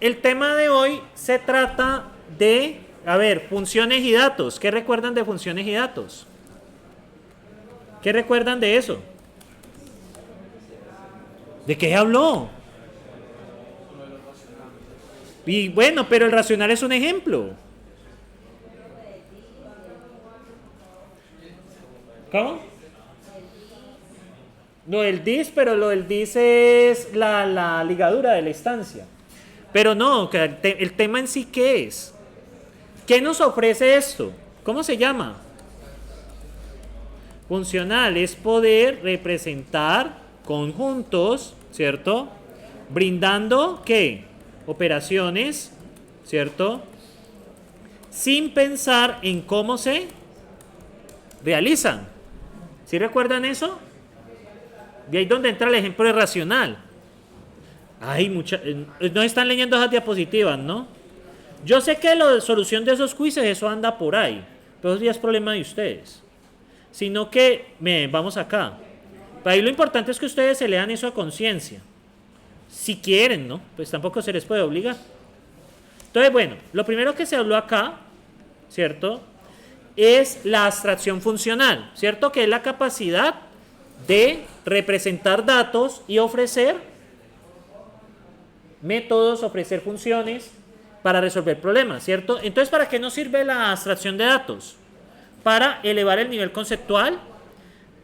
el tema de hoy se trata de, a ver, funciones y datos. ¿Qué recuerdan de funciones y datos? ¿Qué recuerdan de eso? ¿De qué habló? Y bueno, pero el racional es un ejemplo. ¿Cómo? Lo del dis, pero lo del dis es la ligadura de la instancia. Pero no, el tema en sí, ¿qué es? ¿Qué nos ofrece esto? ¿Cómo se llama? Funcional es poder representar conjuntos, ¿cierto? Brindando, ¿qué? Operaciones, ¿cierto? Sin pensar en cómo se realizan. ¿Sí recuerdan eso? De ahí donde entra el ejemplo de racional. Ay, no están leyendo esas diapositivas, ¿no? Yo sé que la solución de esos quizzes, eso anda por ahí, pero eso ya es problema de ustedes. Sino que, miren, vamos acá. Para ahí lo importante es que ustedes se lean eso a conciencia. Si quieren, ¿no? Pues tampoco se les puede obligar. Entonces, bueno, lo primero que se habló acá, ¿cierto? Es la abstracción funcional, ¿cierto? Que es la capacidad de representar datos y ofrecer métodos, ofrecer funciones para resolver problemas, ¿cierto? Entonces, ¿para qué nos sirve la abstracción de datos? Para elevar el nivel conceptual,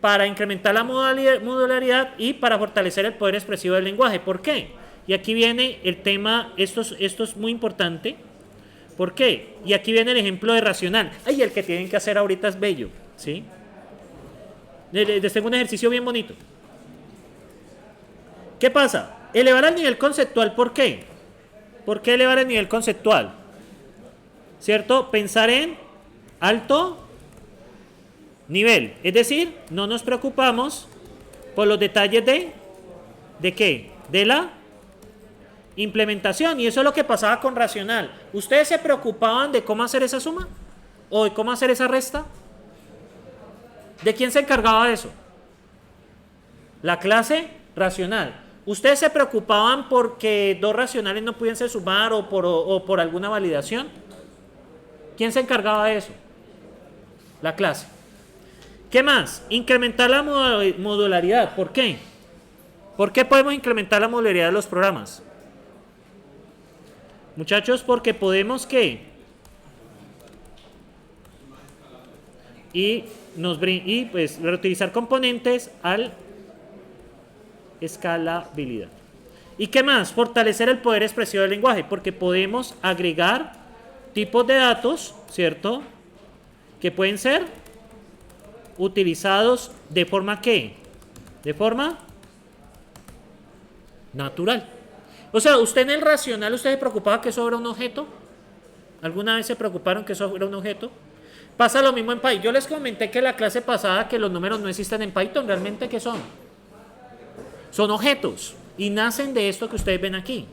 para incrementar la modularidad y para fortalecer el poder expresivo del lenguaje. ¿Por qué? Y aquí viene el tema, esto es muy importante. ¿Por qué? Y aquí viene el ejemplo de racional. Ay, el que tienen que hacer ahorita es bello, ¿sí? Les tengo un ejercicio bien bonito. ¿Qué pasa? Elevar el nivel conceptual, ¿por qué? ¿Por qué elevar el nivel conceptual? ¿Cierto? Pensar en alto nivel. Es decir, no nos preocupamos por los detalles ¿de qué? De la implementación. Y eso es lo que pasaba con racional. ¿Ustedes se preocupaban de cómo hacer esa suma? ¿O de cómo hacer esa resta? ¿De quién se encargaba de eso? La clase racional. ¿Ustedes se preocupaban porque dos racionales no pudiesen sumar o por alguna validación? ¿Quién se encargaba de eso? La clase. ¿Qué más? Incrementar la modularidad. ¿Por qué? ¿Por qué podemos incrementar la modularidad de los programas? Muchachos, porque podemos ¿qué? Y pues reutilizar componentes al escalabilidad. ¿Y qué más? Fortalecer el poder expresivo del lenguaje, porque podemos agregar tipos de datos, ¿cierto? Que pueden ser utilizados de forma ¿qué? De forma natural. O sea, usted en el racional, ¿usted se preocupaba que eso era un objeto? ¿Alguna vez se preocuparon que eso era un objeto? Pasa lo mismo en Python. Yo les comenté que la clase pasada que los números no existen en Python. ¿Realmente qué son? Son objetos y nacen de esto que ustedes ven aquí.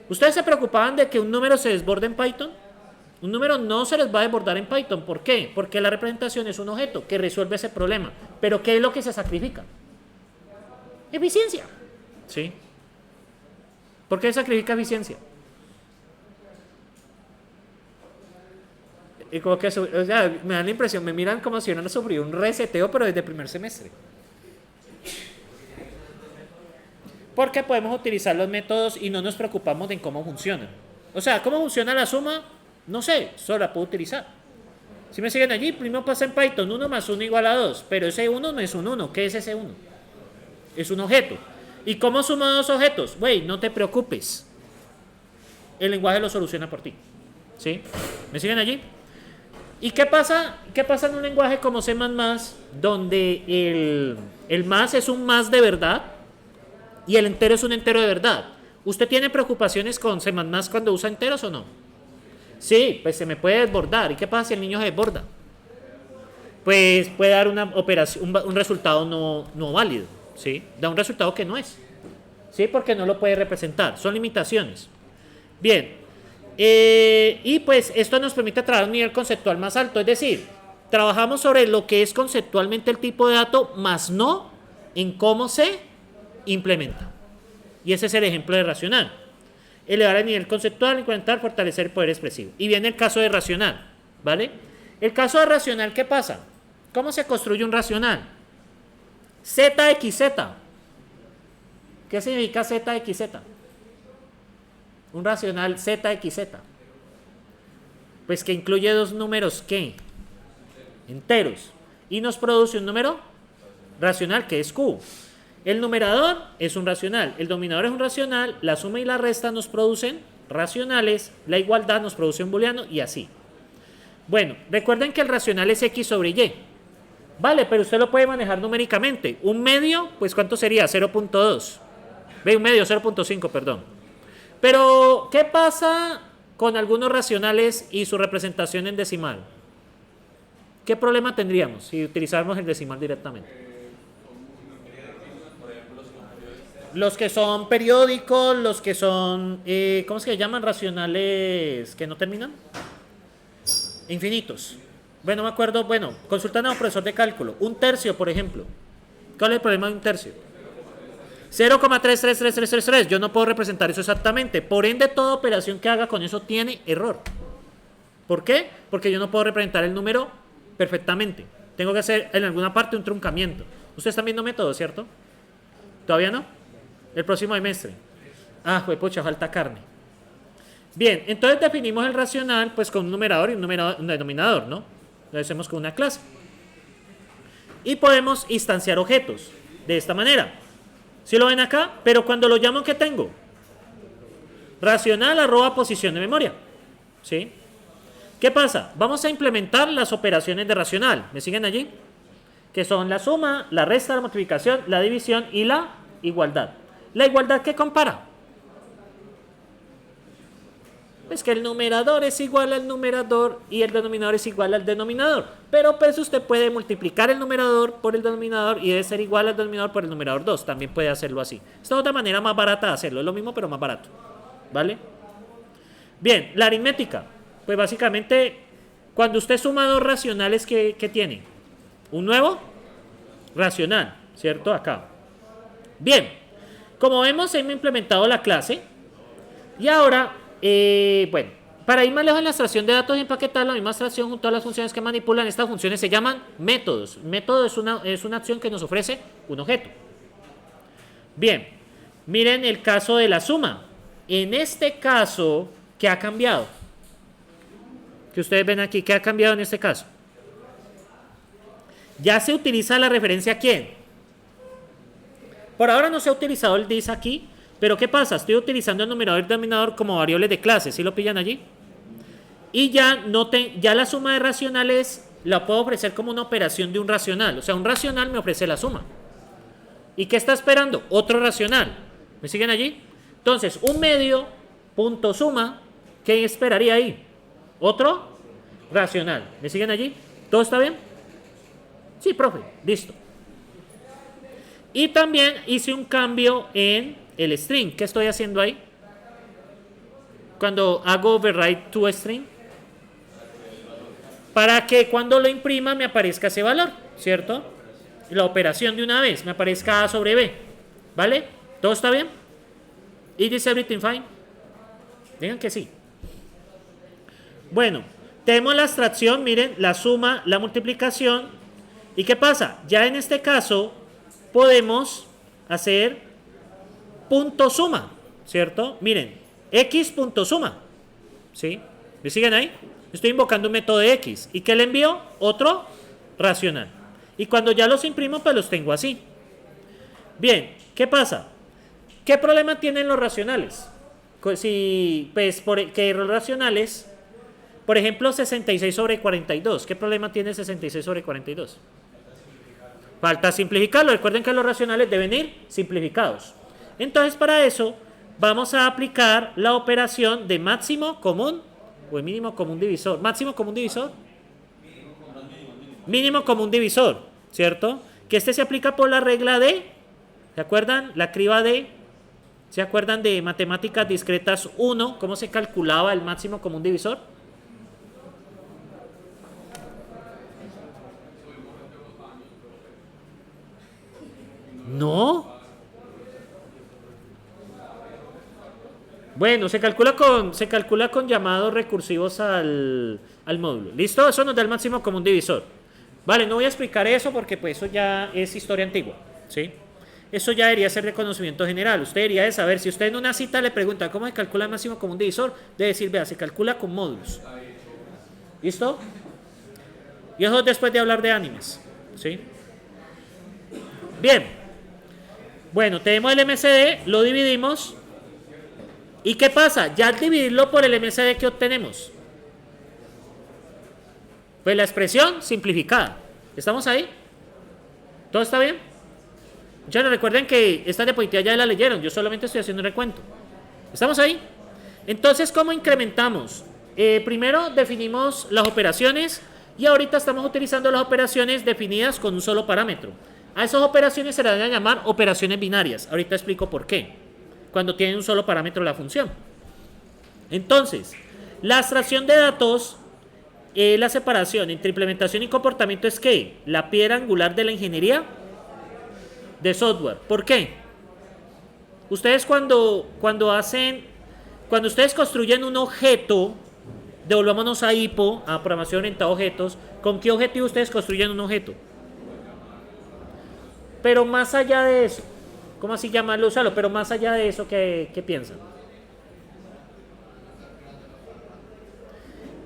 ¿Ustedes se preocupaban de que un número se desborde en Python? Un número no se les va a desbordar en Python. ¿Por qué? Porque la representación es un objeto que resuelve ese problema. ¿Pero qué es lo que se sacrifica? Eficiencia. ¿Sí? ¿Por qué se sacrifica eficiencia? Y como que, o sea, me dan la impresión, me miran como si hubieran sufrido un reseteo, pero desde el primer semestre. Porque podemos utilizar los métodos y no nos preocupamos de cómo funcionan. O sea, ¿cómo funciona la suma? No sé, solo la puedo utilizar. Si me siguen allí, primero pasa en Python, 1 más 1 igual a 2, pero ese 1 no es un 1. ¿Qué es ese 1? Es un objeto. ¿Y cómo sumo dos objetos? Güey, no te preocupes. El lenguaje lo soluciona por ti. ¿Sí? ¿Me siguen allí? ¿Y qué pasa? ¿Qué pasa en un lenguaje como C++, donde el más es un más de verdad y el entero es un entero de verdad? ¿Usted tiene preocupaciones con C++ cuando usa enteros o no? Sí, pues se me puede desbordar. ¿Y qué pasa si el niño se desborda? Pues puede dar una operación, un resultado no válido, ¿sí? Da un resultado que no es, ¿sí? Porque no lo puede representar. Son limitaciones. Bien. Y pues esto nos permite trabajar a un nivel conceptual más alto. Es decir, trabajamos sobre lo que es conceptualmente el tipo de dato, más no en cómo se implementa. Y ese es el ejemplo de racional. elevar el nivel conceptual, incrementar, fortalecer el poder expresivo. Y viene el caso de racional, ¿vale? El caso de racional, ¿qué pasa? ¿Cómo se construye un racional? ZXZ. ¿Qué significa ZXZ? Un racional ZXZ. Pues que incluye dos números, ¿qué? Enteros. Y nos produce un número racional que es Q. El numerador es un racional, el denominador es un racional, la suma y la resta nos producen racionales, la igualdad nos produce un booleano y así. Bueno, recuerden que el racional es X sobre Y. Vale, pero usted lo puede manejar numéricamente. Un medio, pues ¿cuánto sería? 0.2. Ve, un medio, 0.5, perdón. Pero, ¿qué pasa con algunos racionales y su representación en decimal? ¿Qué problema tendríamos si utilizáramos el decimal directamente? Los que son periódicos, los que son, ¿cómo se llaman? Racionales que no terminan. Infinitos. Bueno, me acuerdo, bueno, consultando a un profesor de cálculo. Un tercio, por ejemplo. ¿Cuál es el problema de un tercio? 0,333333. Yo no puedo representar eso exactamente. Por ende, toda operación que haga con eso tiene error. ¿Por qué? Porque yo no puedo representar el número perfectamente. Tengo que hacer en alguna parte un truncamiento. Ustedes están viendo métodos, ¿cierto? ¿Todavía no? El próximo semestre. Ah, pucha, falta carne. Bien, entonces definimos el racional pues con un numerador y un denominador, ¿no? Lo hacemos con una clase. Y podemos instanciar objetos de esta manera. ¿Sí lo ven acá? Pero cuando lo llamo, ¿qué tengo? Racional arroba posición de memoria. ¿Sí? ¿Qué pasa? Vamos a implementar las operaciones de racional. ¿Me siguen allí? Que son la suma, la resta, la multiplicación, la división y la igualdad. ¿La igualdad qué compara? Pues que el numerador es igual al numerador y el denominador es igual al denominador. Pero pues usted puede multiplicar el numerador por el denominador y debe ser igual al denominador por el numerador 2. También puede hacerlo así. Esta es otra manera más barata de hacerlo. Es lo mismo pero más barato. ¿Vale? Bien, la aritmética. Pues básicamente, cuando usted suma dos racionales, ¿qué tiene? Un nuevo racional, ¿cierto? Acá. Bien, como vemos, hemos implementado la clase. Y ahora, bueno, para ir más lejos en la extracción de datos y empaquetar la misma extracción junto a las funciones que manipulan, estas funciones se llaman métodos. Método es una acción que nos ofrece un objeto. Bien, miren el caso de la suma. En este caso, ¿qué ha cambiado? Que ustedes ven aquí, ¿qué ha cambiado en este caso? Ya se utiliza la referencia a quién. Por ahora no se ha utilizado el this aquí, pero ¿qué pasa? Estoy utilizando el numerador y el denominador como variables de clase, ¿sí lo pillan allí? Y ya, ya la suma de racionales la puedo ofrecer como una operación de un racional. O sea, un racional me ofrece la suma. ¿Y qué está esperando? Otro racional. ¿Me siguen allí? Entonces, un medio, punto suma, ¿qué esperaría ahí? Otro racional. ¿Me siguen allí? ¿Todo está bien? Sí, profe. Listo. Y también hice un cambio en el string. ¿Qué estoy haciendo ahí? Cuando hago override to string. Para que cuando lo imprima me aparezca ese valor, ¿cierto? La operación de una vez me aparezca A sobre B. ¿Vale? ¿Todo está bien? ¿Is everything fine? Digan que sí. Bueno, tenemos la abstracción, miren, la suma, la multiplicación. ¿Y qué pasa? Ya en este caso podemos hacer punto suma, ¿cierto? Miren, x punto suma, ¿sí? ¿Me siguen ahí? Estoy invocando un método de x. ¿Y qué le envío? Otro racional. Y cuando ya los imprimo, pues los tengo así. Bien, ¿qué pasa? ¿Qué problema tienen los racionales? Si, pues, que los racionales, por ejemplo, 66 sobre 42. ¿Qué problema tiene 66 sobre 42? Falta simplificarlo. Recuerden que los racionales deben ir simplificados. Entonces, para eso, vamos a aplicar la operación de máximo común o el mínimo común divisor. ¿Máximo común divisor? Mínimo común divisor, ¿cierto? Que este se aplica por la regla de, ¿se acuerdan? La criba de, ¿se acuerdan de matemáticas discretas 1? ¿Cómo se calculaba el máximo común divisor? No. Bueno, se calcula con llamados recursivos al módulo. ¿Listo? Eso nos da el máximo común divisor. Vale, no voy a explicar eso porque pues eso ya es historia antigua, ¿sí? Eso ya debería ser de conocimiento general. Usted debería de saber, si usted en una cita le pregunta cómo se calcula el máximo común divisor, debe decir, vea, se calcula con módulos. ¿Listo? Y eso después de hablar de animes, ¿sí? Bien. Bueno, tenemos el MCD, lo dividimos. ¿Y qué pasa? Ya al dividirlo por el MCD, ¿qué obtenemos? Pues la expresión simplificada. ¿Estamos ahí? ¿Todo está bien? Ya no recuerden que esta diapositiva ya la leyeron. Yo solamente estoy haciendo un recuento. ¿Estamos ahí? Entonces, ¿cómo incrementamos? Primero definimos las operaciones y ahorita estamos utilizando las operaciones definidas con un solo parámetro. A esas operaciones se las van a llamar operaciones binarias. Ahorita explico por qué. Cuando tienen un solo parámetro la función. Entonces, la abstracción de datos, la separación entre implementación y comportamiento es ¿qué? La piedra angular de la ingeniería de software. ¿Por qué? Ustedes cuando ustedes construyen un objeto, devolvámonos a IPO, a programación orientada a objetos, ¿con qué objetivo ustedes construyen un objeto? Pero más allá de eso, ¿cómo así llamarlo, usarlo? Pero más allá de eso, ¿qué piensan?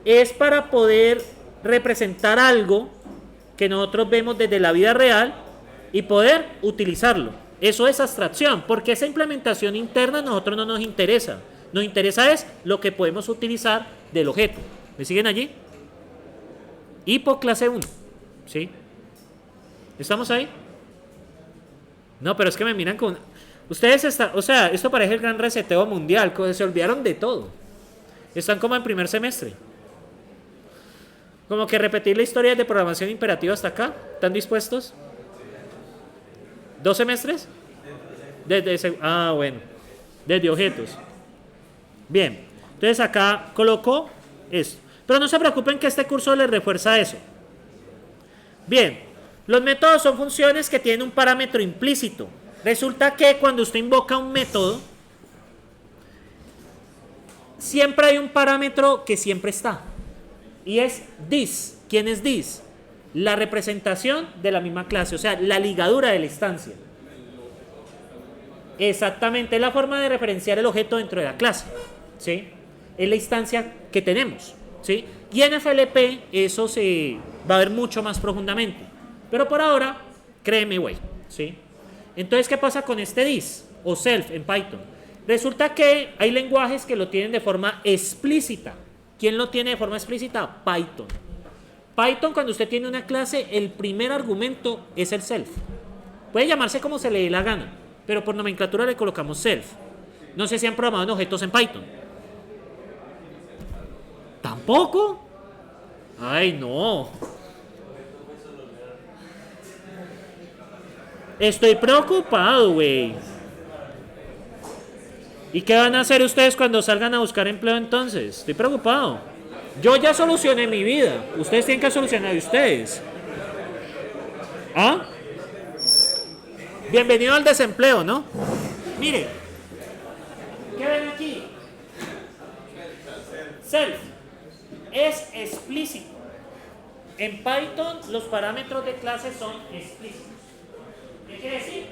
Es para poder representar algo que nosotros vemos desde la vida real y poder utilizarlo. Eso es abstracción, porque esa implementación interna a nosotros no nos interesa. Nos interesa es lo que podemos utilizar del objeto. ¿Me siguen allí? Hipo clase 1. ¿Sí? ¿Estamos ahí? No, pero es que me miran con... Ustedes están... O sea, esto parece el gran reseteo mundial. Se olvidaron de todo. Están como en primer semestre. Como que repetir la historia de programación imperativa hasta acá. ¿Están dispuestos? ¿2 semestres? Bueno. Desde objetos. Bien. Entonces acá coloco esto. Pero no se preocupen que este curso les refuerza eso. Bien. Los métodos son funciones que tienen un parámetro implícito. Resulta que cuando usted invoca un método, siempre hay un parámetro que siempre está. Y es this. ¿Quién es this? La representación de la misma clase, o sea, la ligadura de la instancia. Exactamente, es la forma de referenciar el objeto dentro de la clase, ¿sí? Es la instancia que tenemos, ¿sí? Y en FLP eso se va a ver mucho más profundamente. Pero por ahora, créeme, güey, ¿sí? Entonces, ¿qué pasa con este this o self en Python? Resulta que hay lenguajes que lo tienen de forma explícita. ¿Quién lo tiene de forma explícita? Python. Python, cuando usted tiene una clase, el primer argumento es el self. Puede llamarse como se le dé la gana, pero por nomenclatura le colocamos self. No sé si han programado en objetos en Python. ¿Tampoco? Ay, no. Estoy preocupado, güey. ¿Y qué van a hacer ustedes cuando salgan a buscar empleo entonces? Estoy preocupado. Yo ya solucioné mi vida. Ustedes tienen que solucionar de ustedes. ¿Ah? Bienvenido al desempleo, ¿no? Mire. ¿Qué ven aquí? Self. Es explícito. En Python los parámetros de clase son explícitos. ¿Qué quiere decir?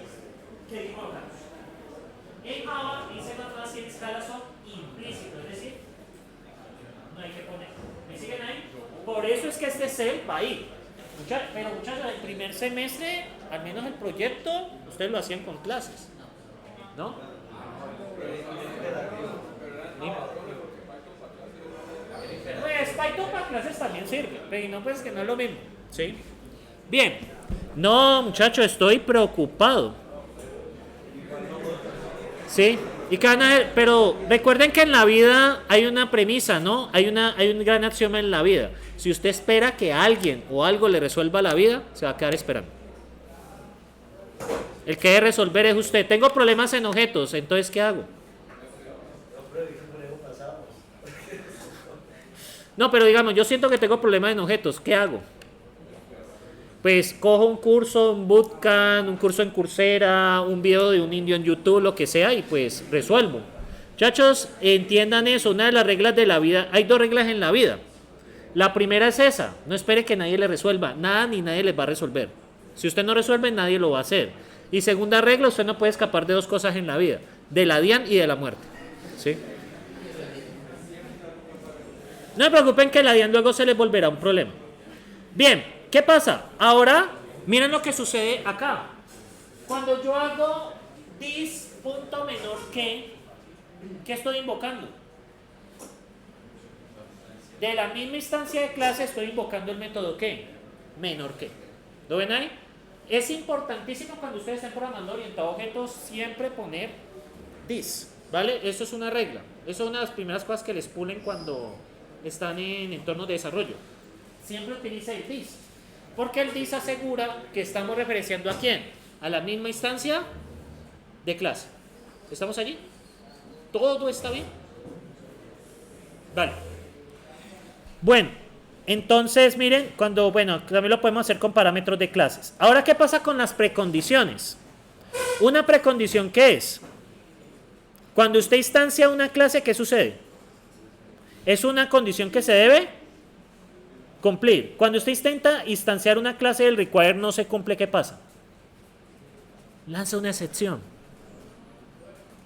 Que importante. En Java y C++ y en escala son implícitos, es decir, no hay que poner. ¿Me siguen ahí? Por eso es que este self va ahí. Pero muchachos, el primer semestre, al menos el proyecto, ustedes lo hacían con clases, ¿no? Pues Python para clases también sirve, pero no, pues que no es lo mismo, ¿sí? Bien. No, muchachos, estoy preocupado. ¿Sí? ¿Y qué van a hacer? Pero recuerden que en la vida hay una premisa, ¿no? Hay un gran axioma en la vida. Si usted espera que alguien o algo le resuelva la vida, se va a quedar esperando. El que debe resolver es usted. Tengo problemas en objetos, entonces ¿qué hago? No, pero digamos, yo siento que tengo problemas en objetos, ¿qué hago? Pues cojo un curso, un bootcamp, un curso en Coursera, un video de un indio en YouTube, lo que sea, y pues resuelvo. Muchachos, entiendan eso, una de las reglas de la vida, hay dos reglas en la vida. La primera es esa, no espere que nadie le resuelva, nada ni nadie les va a resolver. Si usted no resuelve, nadie lo va a hacer. Y segunda regla, usted no puede escapar de dos cosas en la vida, de la DIAN y de la muerte. ¿Sí? No se preocupen que la DIAN luego se les volverá un problema. Bien, ¿qué pasa? Ahora, miren lo que sucede acá. Cuando yo hago this punto menor que, ¿qué estoy invocando? De la misma instancia de clase estoy invocando el método que, menor que. ¿Lo ven ahí? Es importantísimo cuando ustedes estén programando orientado a objetos siempre poner this, ¿vale? Eso es una regla. Eso es una de las primeras cosas que les pulen cuando están en entornos de desarrollo. Siempre utiliza el this, porque el this asegura que estamos referenciando a quién, a la misma instancia de clase. ¿Estamos allí? ¿Todo está bien? Vale. Bueno, entonces miren, también lo podemos hacer con parámetros de clases. Ahora, ¿qué pasa con las precondiciones? Una precondición, ¿qué es? Cuando usted instancia una clase, ¿qué sucede? Es una condición que se debe cumplir. Cuando usted intenta instanciar una clase del require no se cumple, ¿qué pasa? Lanza una excepción.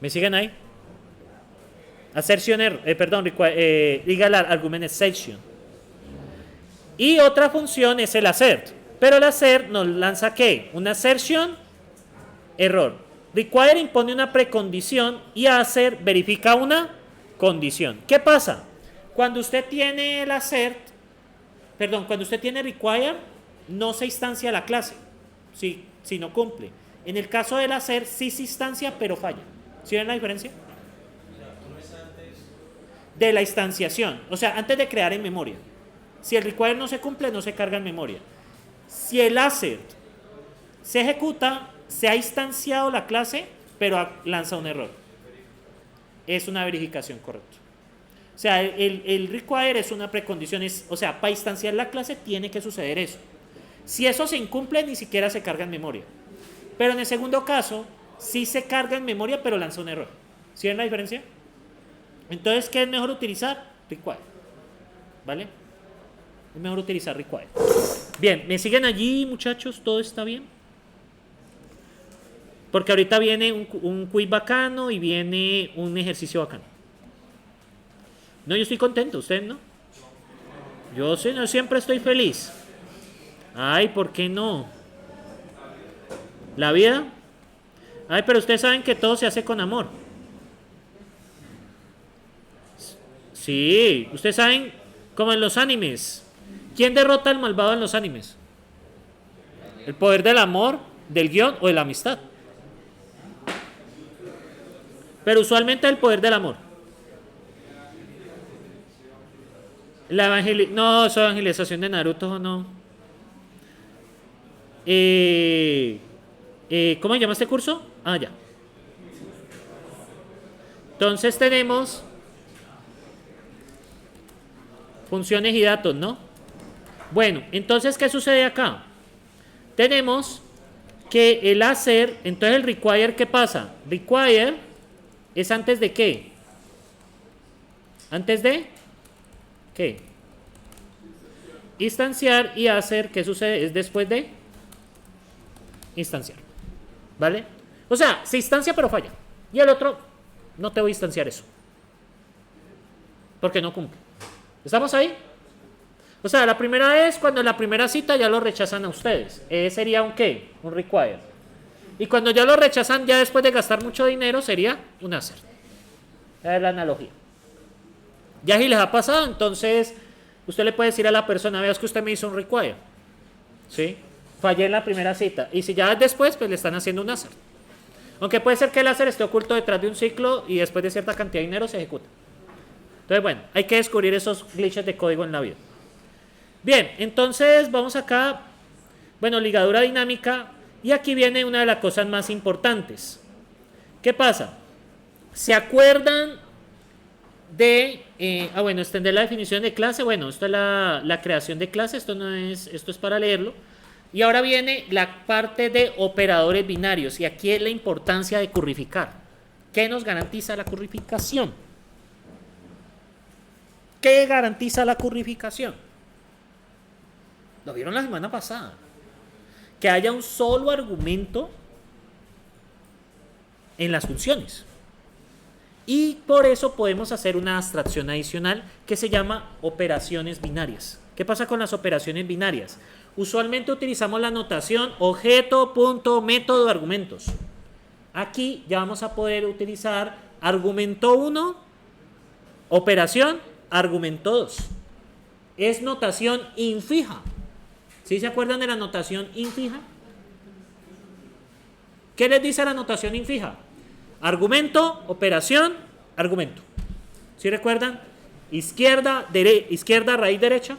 ¿Me siguen ahí? Assertion diga argument exception. Y otra función es el assert. Pero el assert nos lanza ¿qué? Una assertion, error. Require impone una precondición y assert verifica una condición. ¿Qué pasa? Cuando usted tiene el assert, cuando usted tiene require, no se instancia la clase, si no cumple. En el caso del assert, sí se instancia, pero falla. ¿Sí ven la diferencia? De la instanciación, o sea, antes de crear en memoria. Si el require no se cumple, no se carga en memoria. Si el assert se ejecuta, se ha instanciado la clase, pero lanza un error. Es una verificación correcta. O sea, el require es una precondición, o sea, para instanciar la clase tiene que suceder eso. Si eso se incumple, ni siquiera se carga en memoria. Pero en el segundo caso, sí se carga en memoria, pero lanza un error. ¿Sí ven la diferencia? Entonces, ¿qué es mejor utilizar? Require. ¿Vale? Es mejor utilizar require. Bien, ¿me siguen allí, muchachos? ¿Todo está bien? Porque ahorita viene un quiz bacano y viene un ejercicio bacano. No, yo estoy contento, ¿ustedes no? Yo sí, no siempre estoy feliz. Ay, ¿por qué no? ¿La vida? Ay, pero ustedes saben que todo se hace con amor. Sí, ustedes saben, como en los animes. ¿Quién derrota al malvado en los animes? ¿El poder del amor, del guión o de la amistad? Pero usualmente el poder del amor. No, esa evangelización de Naruto no. ¿Cómo se llama este curso? Ah, ya. Entonces tenemos funciones y datos, ¿no? Bueno, entonces, ¿qué sucede acá? Tenemos que el hacer, entonces el require, ¿qué pasa? Require es antes de ¿qué? ¿Antes de qué? Instanciar, y hacer, ¿qué sucede? Es después de instanciar. ¿Vale? O sea, se instancia pero falla. Y el otro, no te voy a instanciar eso. Porque no cumple. ¿Estamos ahí? O sea, la primera es cuando en la primera cita ya lo rechazan a ustedes. Sería un ¿qué? Un require. Y cuando ya lo rechazan, ya después de gastar mucho dinero, sería un hacer. Esa es la analogía. Ya si les ha pasado, entonces usted le puede decir a la persona, veas que usted me hizo un require. ¿Sí? Fallé en la primera cita. Y si ya después, pues le están haciendo un hacer. Aunque puede ser que el hacer esté oculto detrás de un ciclo y después de cierta cantidad de dinero se ejecuta. Entonces, bueno, hay que descubrir esos glitches de código en la vida. Bien, entonces vamos acá. Bueno, ligadura dinámica. Y aquí viene una de las cosas más importantes. ¿Qué pasa? ¿Se acuerdan de... extender la definición de clase? Bueno, esto es la creación de clase. Esto es para leerlo. Y ahora viene la parte de operadores binarios. Y aquí es la importancia de currificar. ¿Qué nos garantiza la currificación? ¿Qué garantiza la currificación? Lo vieron la semana pasada. Que haya un solo argumento en las funciones. Y por eso podemos hacer una abstracción adicional que se llama operaciones binarias. ¿Qué pasa con las operaciones binarias? Usualmente utilizamos la notación objeto, punto, método, argumentos. Aquí ya vamos a poder utilizar argumento 1, operación, argumento 2. Es notación infija. ¿Sí se acuerdan de la notación infija? ¿Qué les dice la notación infija? Argumento, operación, argumento. ¿Sí recuerdan? Izquierda, izquierda, raíz derecha.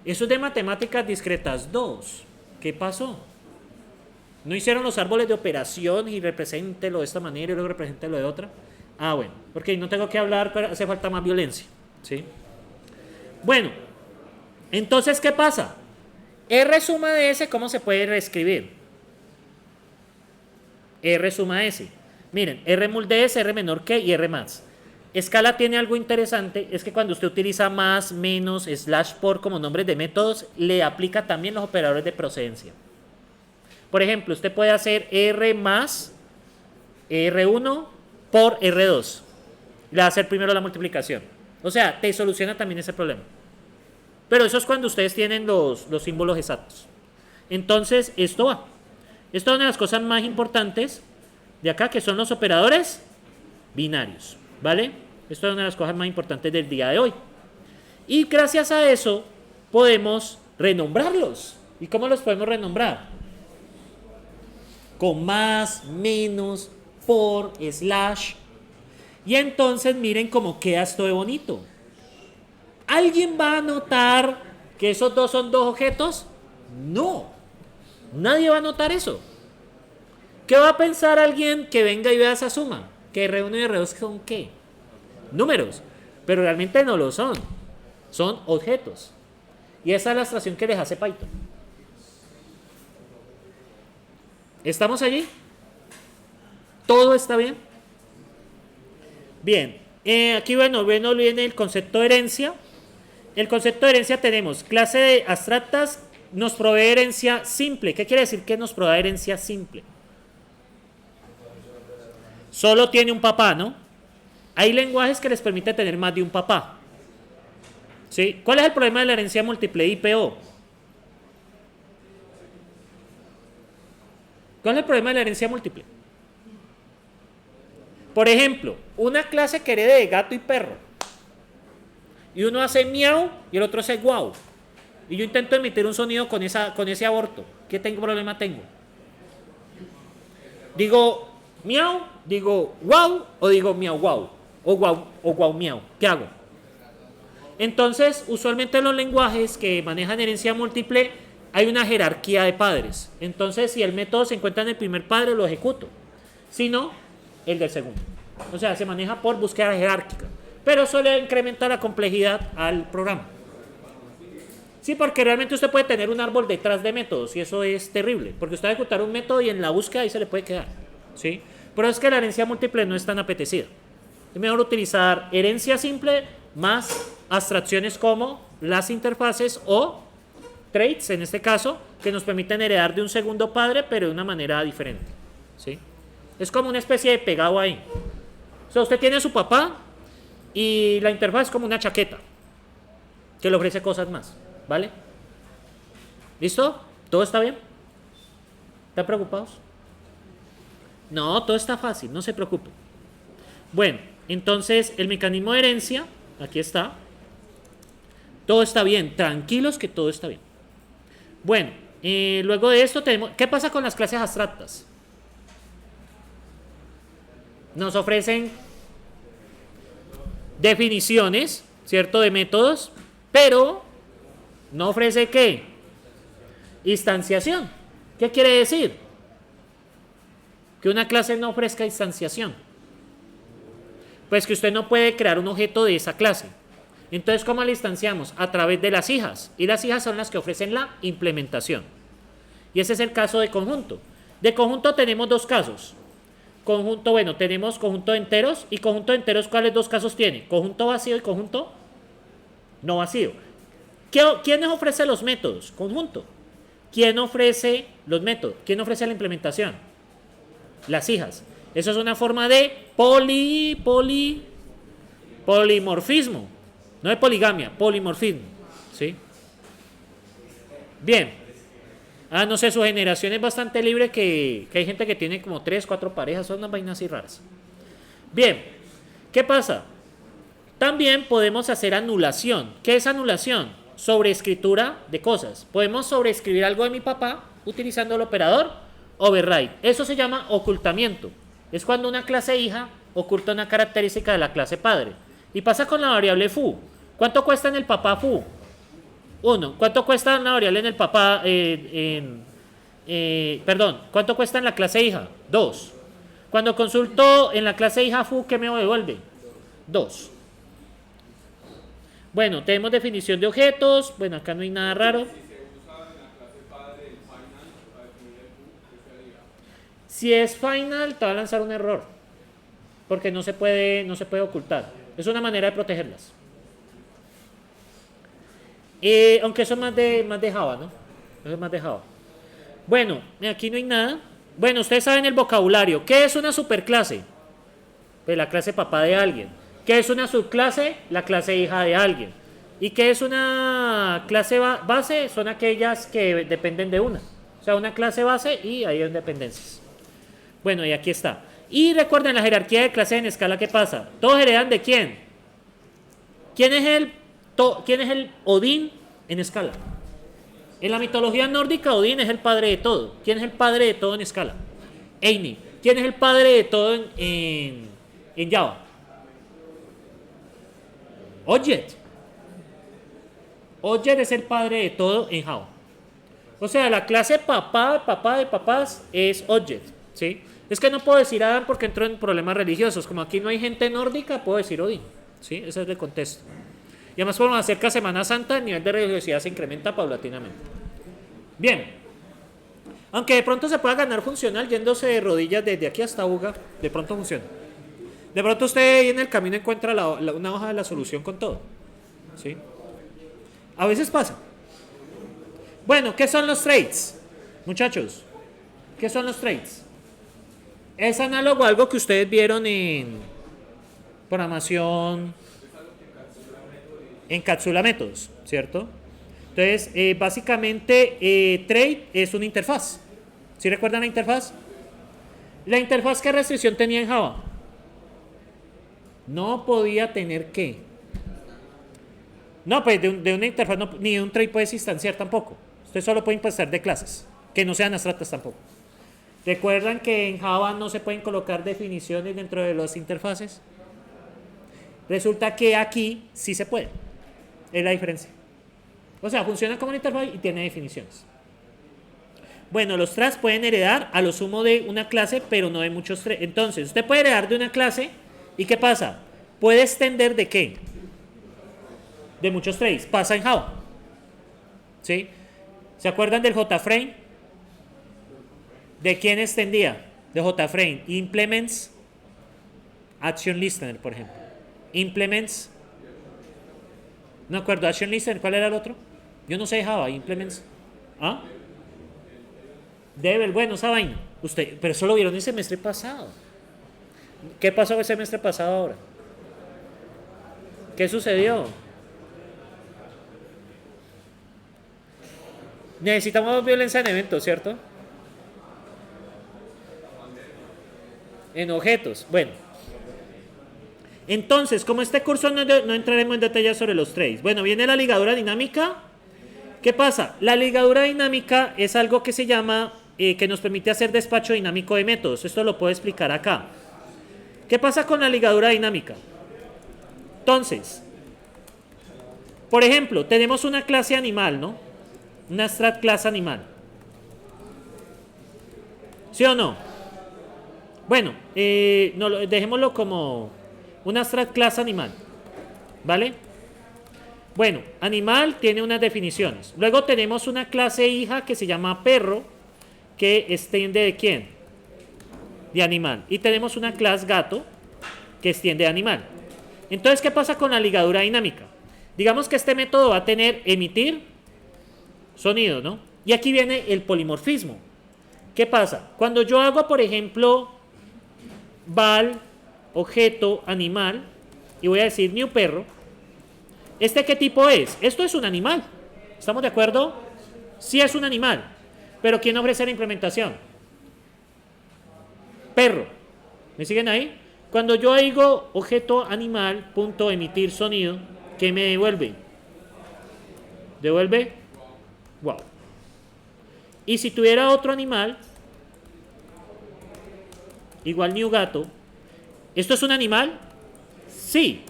Eso es de matemáticas discretas 2. ¿Qué pasó? ¿No hicieron los árboles de operación y represéntelo de esta manera y luego represéntelo de otra? Ah, bueno, porque no tengo que hablar, pero hace falta más violencia. ¿Sí? Bueno, entonces, ¿qué pasa? R suma de S, ¿cómo se puede reescribir? R suma S. Miren, R mul de S, R menor que y R más. Scala tiene algo interesante, es que cuando usted utiliza más, menos, slash, por como nombres de métodos, le aplica también los operadores de procedencia. Por ejemplo, usted puede hacer R más R1 por R2. Le va a hacer primero la multiplicación. O sea, te soluciona también ese problema. Pero eso es cuando ustedes tienen los símbolos exactos. Entonces, esto va. Esto es una de las cosas más importantes de acá, que son los operadores binarios. ¿Vale? Esto es una de las cosas más importantes del día de hoy. Y gracias a eso podemos renombrarlos. ¿Y cómo los podemos renombrar? Con más, menos, por, slash. Y entonces miren cómo queda esto de bonito. ¿Alguien va a notar que esos dos son dos objetos? No. Nadie va a notar eso. ¿Qué va a pensar alguien que venga y vea esa suma? Que R1 y R2 son ¿qué? Números. Pero realmente no lo son. Son objetos. Y esa es la abstracción que les hace Python. ¿Estamos allí? ¿Todo está bien? Bien. Aquí, bueno, viene el concepto de herencia. El concepto de herencia tenemos clase de abstractas, nos provee herencia simple. ¿Qué quiere decir que nos provee herencia simple? Solo tiene un papá, ¿no? Hay lenguajes que les permiten tener más de un papá. ¿Sí? ¿Cuál es el problema de la herencia múltiple IPO? ¿Cuál es el problema de la herencia múltiple? Por ejemplo, una clase que herede de gato y perro. Y uno hace miau y el otro hace guau. Y yo intento emitir un sonido con ese aborto. ¿Qué problema tengo? Digo miau, digo guau o digo miau guau. O guau miau. ¿Qué hago? Entonces, usualmente en los lenguajes que manejan herencia múltiple hay una jerarquía de padres. Entonces, si el método se encuentra en el primer padre, lo ejecuto. Si no, el del segundo. O sea, se maneja por búsqueda jerárquica. Pero eso le incrementa la complejidad al programa. Sí, porque realmente usted puede tener un árbol detrás de métodos y eso es terrible. Porque usted va a ejecutar un método y en la búsqueda ahí se le puede quedar. ¿Sí? Pero es que la herencia múltiple no es tan apetecida. Es mejor utilizar herencia simple más abstracciones como las interfaces o traits, en este caso, que nos permiten heredar de un segundo padre, pero de una manera diferente. ¿Sí? Es como una especie de pegado ahí. O sea, usted tiene a su papá y la interfaz es como una chaqueta que le ofrece cosas más. ¿Vale? ¿Listo? ¿Todo está bien? ¿Están preocupados? No, todo está fácil, no se preocupen. Bueno, entonces el mecanismo de herencia, aquí está. Todo está bien, tranquilos que todo está bien. Bueno, luego de esto tenemos, ¿qué pasa con las clases abstractas? Nos ofrecen definiciones, ¿cierto? De métodos, pero no ofrece ¿qué? Instanciación. ¿Qué quiere decir? Que una clase no ofrezca instanciación. Pues que usted no puede crear un objeto de esa clase. Entonces, ¿cómo la instanciamos? A través de las hijas. Y las hijas son las que ofrecen la implementación. Y ese es el caso de conjunto. De conjunto tenemos dos casos. Conjunto, bueno, tenemos conjunto de enteros. ¿Y conjunto de enteros cuáles dos casos tiene? ¿Conjunto vacío y conjunto no vacío? ¿Quién nos ofrece los métodos? Conjunto. ¿Quién ofrece los métodos? ¿Quién ofrece la implementación? Las hijas. Eso es una forma de polimorfismo. No de poligamia, polimorfismo. ¿Sí? Bien. No sé, su generación es bastante libre, que hay gente que tiene como 3, 4 parejas, son unas vainas así raras. Bien, ¿qué pasa? También podemos hacer anulación. ¿Qué es anulación? Sobreescritura de cosas. Podemos sobreescribir algo de mi papá utilizando el operador override. Eso se llama ocultamiento. Es cuando una clase hija oculta una característica de la clase padre. Y pasa con la variable foo. ¿Cuánto cuesta en el papá foo? 1. ¿Cuánto cuesta una variable en el papá? Perdón, ¿cuánto cuesta en la clase hija? 2. Cuando consulto en la clase hija foo, ¿qué me devuelve? 2. Bueno, tenemos definición de objetos. Bueno, acá no hay nada raro. Si es final, te va a lanzar un error. Porque no se puede ocultar. Es una manera de protegerlas. Aunque eso es más de Java, ¿no? Eso es más de Java. Bueno, aquí no hay nada. Bueno, ustedes saben el vocabulario. ¿Qué es una superclase? Pues la clase papá de alguien. ¿Qué es una subclase? La clase hija de alguien. ¿Y qué es una clase base? Son aquellas que dependen de una. O sea, una clase base y hay dependencias. Bueno, y aquí está. Y recuerden la jerarquía de clases en escala, ¿qué pasa? ¿Todos heredan de quién? ¿Quién es el Odín en escala? En la mitología nórdica, Odín es el padre de todo. ¿Quién es el padre de todo en escala? Eini. ¿Quién es el padre de todo en Java? Objet. Objet es el padre de todo en Java. O sea, la clase papá de papás es Objet, ¿sí? Es que no puedo decir Adán porque entro en problemas religiosos. Como aquí no hay gente nórdica, puedo decir Odín, ¿sí? Ese es el contexto. Y además, cuando acerca Semana Santa, el nivel de religiosidad se incrementa paulatinamente. Bien. Aunque de pronto se pueda ganar funcional yéndose de rodillas desde aquí hasta Uga, de pronto funciona. De pronto usted ahí en el camino encuentra una hoja de la solución con todo, ¿sí? A veces pasa. Bueno, ¿qué son los traits? Muchachos, ¿qué son los traits? Es análogo a algo que ustedes vieron en programación, encapsula métodos, ¿cierto? Entonces, básicamente, trait es una interfaz. ¿Sí recuerdan la interfaz? ¿La interfaz qué restricción tenía en Java? No podía tener ¿qué? No, pues de una interfaz ni de un trait puedes instanciar tampoco. Usted solo puede instanciar de clases, que no sean abstractas tampoco. ¿Recuerdan que en Java no se pueden colocar definiciones dentro de las interfaces? Resulta que aquí sí se puede. Es la diferencia. O sea, funciona como una interfaz y tiene definiciones. Bueno, los traits pueden heredar a lo sumo de una clase, pero no de muchos traits. Entonces, usted puede heredar de una clase y ¿qué pasa? Puede extender de ¿qué? De muchos traits. Pasa en Java. ¿Sí? ¿Se acuerdan del JFrame? ¿De quién extendía? De JFrame. Implements Action Listener, por ejemplo. Implements. No acuerdo, Action Listener, ¿cuál era el otro? Yo no sé de Java, Implements. ¿Ah? Devel, bueno, esa vaina. Pero eso lo vieron el semestre pasado. ¿Qué pasó el semestre pasado ahora? ¿Qué sucedió? Necesitamos violencia en eventos, ¿cierto? En objetos. Bueno. Entonces, como este curso no entraremos en detalle sobre los traits. Bueno, viene la ligadura dinámica. ¿Qué pasa? La ligadura dinámica es algo que se llama, que nos permite hacer despacho dinámico de métodos. Esto lo puedo explicar acá. ¿Qué pasa con la ligadura dinámica? Entonces, por ejemplo, tenemos una clase animal, ¿no? Una abstract class animal. ¿Sí o no? Bueno, dejémoslo como una abstract class animal. ¿Vale? Bueno, animal tiene unas definiciones. Luego tenemos una clase hija que se llama perro, que extiende de quién? de animal. Y tenemos una clase gato que extiende animal. Entonces, ¿qué pasa con la ligadura dinámica? Digamos que este método va a tener emitir sonido, ¿no? Y aquí viene el polimorfismo. ¿Qué pasa? Cuando yo hago, por ejemplo, val, objeto, animal, y voy a decir new perro, ¿este qué tipo es? Esto es un animal. ¿Estamos de acuerdo? Sí es un animal. Pero ¿quién ofrece la implementación? Perro. ¿Me siguen ahí? Cuando yo digo objeto animal, punto emitir sonido, ¿qué me devuelve? ¿Devuelve? Wow. Y si tuviera otro animal, igual new gato, ¿esto es un animal? Sí.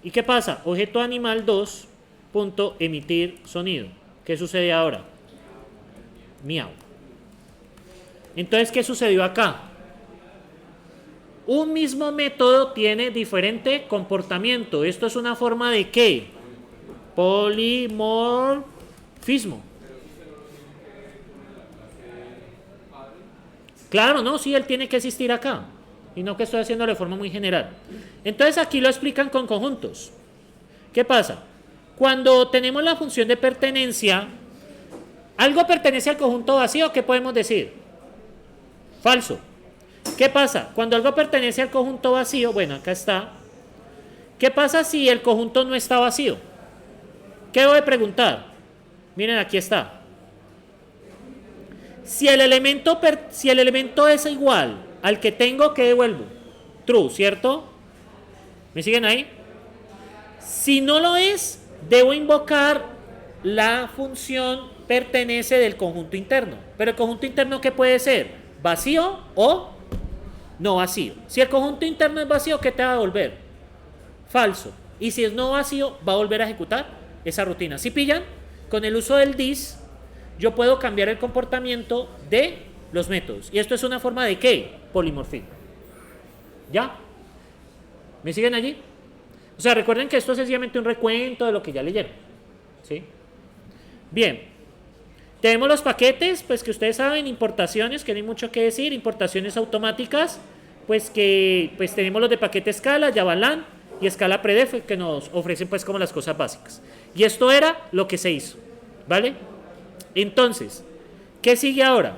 ¿Y qué pasa? Objeto animal 2, punto emitir sonido. ¿Qué sucede ahora? Miau. Entonces, ¿qué sucedió acá? Un mismo método tiene diferente comportamiento. ¿Esto es una forma de qué? Polimorfismo. Claro, no, sí, él tiene que existir acá. Y no que estoy haciendo de forma muy general. Entonces aquí lo explican con conjuntos. ¿Qué pasa? Cuando tenemos la función de pertenencia, ¿algo pertenece al conjunto vacío? ¿Qué podemos decir? Falso. ¿Qué pasa? Cuando algo pertenece al conjunto vacío, bueno, acá está. ¿Qué pasa si el conjunto no está vacío? ¿Qué debo de preguntar? Miren, aquí está. Si el elemento es igual al que tengo, ¿qué devuelvo? True, ¿cierto? ¿Me siguen ahí? Si no lo es, debo invocar la función pertenece del conjunto interno. Pero el conjunto interno, ¿qué puede ser? ¿Vacío o no vacío? Si el conjunto interno es vacío, ¿qué te va a devolver? Falso. Y si es no vacío, va a volver a ejecutar esa rutina. ¿Sí pillan? Con el uso del this, yo puedo cambiar el comportamiento de los métodos. Y esto es una forma de ¿qué? Polimorfismo. ¿Ya? ¿Me siguen allí? O sea, recuerden que esto es sencillamente un recuento de lo que ya leyeron. ¿Sí? Bien. Tenemos los paquetes, pues que ustedes saben, importaciones, que no hay mucho que decir, importaciones automáticas, pues que pues tenemos los de paquete escala, Javalan y escala predef, que nos ofrecen pues como las cosas básicas. Y esto era lo que se hizo, ¿vale? Entonces, ¿qué sigue ahora?